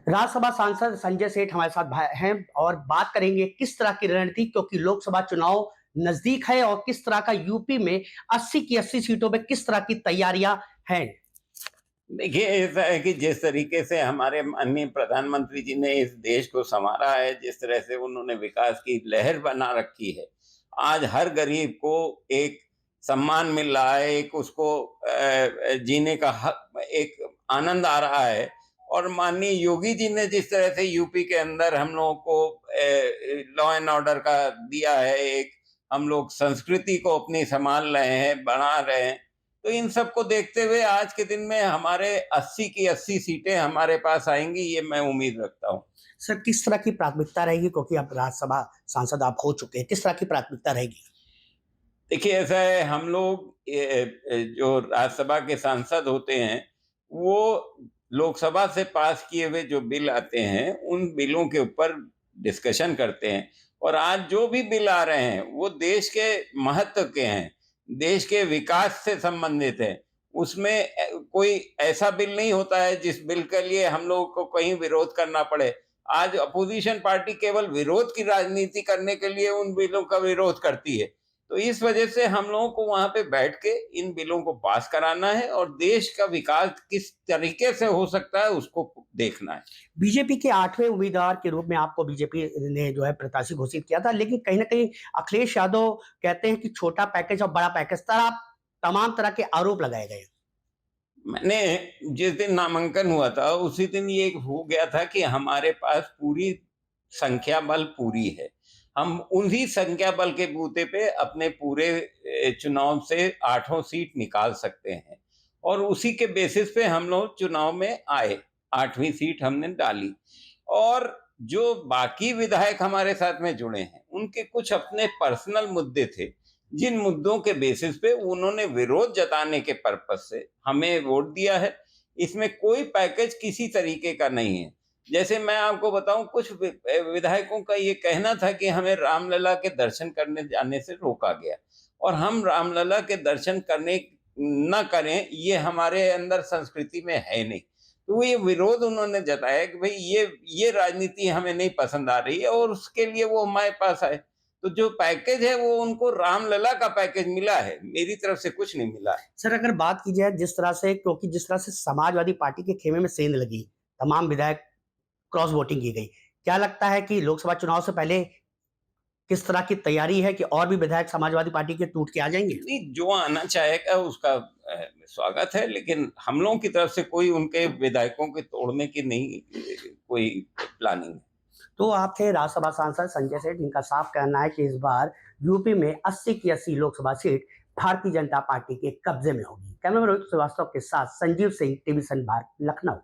राज्यसभा सांसद संजय सेठ हमारे साथ हैं और बात करेंगे किस तरह की रणनीति, क्योंकि लोकसभा चुनाव नजदीक है और किस तरह का यूपी में 80 की 80 सीटों पे किस तरह की तैयारियां हैं। देखिए, ऐसा है कि जिस तरीके से हमारे माननीय प्रधानमंत्री जी ने इस देश को संवारा है, जिस तरह से उन्होंने विकास की लहर बना रखी है, आज हर गरीब को एक सम्मान मिल रहा है, एक उसको जीने का हक, एक आनंद आ रहा है। और माननीय योगी जी ने जिस तरह से यूपी के अंदर हम लोगों को लॉ एंड ऑर्डर का दिया है, एक हम लोग संस्कृति को अपनी संभाल रहे हैं, बढ़ा रहे हैं। तो इन सब को देखते हुए आज के दिन में हमारे 80 की 80 सीटें हमारे पास आएंगी, ये मैं उम्मीद रखता हूँ। सर, किस तरह की प्राथमिकता रहेगी, क्योंकि अब राज्यसभा सांसद आप हो चुके हैं, किस तरह की प्राथमिकता रहेगी? देखिए, ऐसा है, हम लोग जो राज्यसभा के सांसद होते हैं, वो लोकसभा से पास किए हुए जो बिल आते हैं, उन बिलों के ऊपर डिस्कशन करते हैं। और आज जो भी बिल आ रहे हैं, वो देश के महत्व के हैं, देश के विकास से संबंधित है। उसमें कोई ऐसा बिल नहीं होता है जिस बिल के लिए हम लोगों को कहीं विरोध करना पड़े। आज अपोजिशन पार्टी केवल विरोध की राजनीति करने के लिए उन बिलों का विरोध करती है। तो इस वजह से हम लोगों को वहां पे बैठ के इन बिलों को पास कराना है और देश का विकास किस तरीके से हो सकता है उसको देखना है। बीजेपी के 8वें उम्मीदवार के रूप में आपको बीजेपी ने जो है प्रत्याशी घोषित किया था, लेकिन कहीं ना कहीं अखिलेश यादव कहते हैं कि छोटा पैकेज और बड़ा पैकेज तरह तमाम तरह के आरोप लगाए गए। मैंने जिस दिन नामांकन हुआ था उसी दिन ये हो गया था कि हमारे पास पूरी संख्या बल पूरी है। हम उन्हीं संख्या बल के बूते पे अपने पूरे चुनाव से 8 सीट निकाल सकते हैं और उसी के बेसिस पे हम लोग चुनाव में आए। 8वीं सीट हमने डाली और जो बाकी विधायक हमारे साथ में जुड़े हैं उनके कुछ अपने पर्सनल मुद्दे थे, जिन मुद्दों के बेसिस पे उन्होंने विरोध जताने के पर्पज से हमें वोट दिया है। इसमें कोई पैकेज किसी तरीके का नहीं है। जैसे मैं आपको बताऊं, कुछ विधायकों का ये कहना था कि हमें रामलला के दर्शन करने जाने से रोका गया और हम रामलला के दर्शन करने न करें, ये हमारे अंदर संस्कृति में है नहीं। तो ये विरोध उन्होंने जताया कि भाई ये राजनीति हमें नहीं पसंद आ रही है और उसके लिए वो हमारे पास आए। तो जो पैकेज है वो उनको रामलला का पैकेज मिला है, मेरी तरफ से कुछ नहीं मिला है। सर, अगर बात की जाए जिस तरह से, क्योंकि जिस तरह से समाजवादी पार्टी के खेमे में सेंध लगी, तमाम विधायक क्रॉस वोटिंग की गई, क्या लगता है कि लोकसभा चुनाव से पहले किस तरह की तैयारी है कि और भी विधायक समाजवादी पार्टी के टूट के आ जाएंगे? नहीं, जो आना चाहेगा उसका स्वागत है, लेकिन हम लोगों की तरफ से कोई उनके विधायकों के तोड़ने की नहीं कोई प्लानिंग है। तो आप थे राज्यसभा सांसद संजय सेठ, जिनका साफ कहना है कि इस बार यूपी में 80 की 80 लोकसभा सीट भारतीय जनता पार्टी के कब्जे में होगी। कैमरामैन रोहित श्रीवास्तव के साथ संजीव सिंह, टीवी सन भारत, लखनऊ।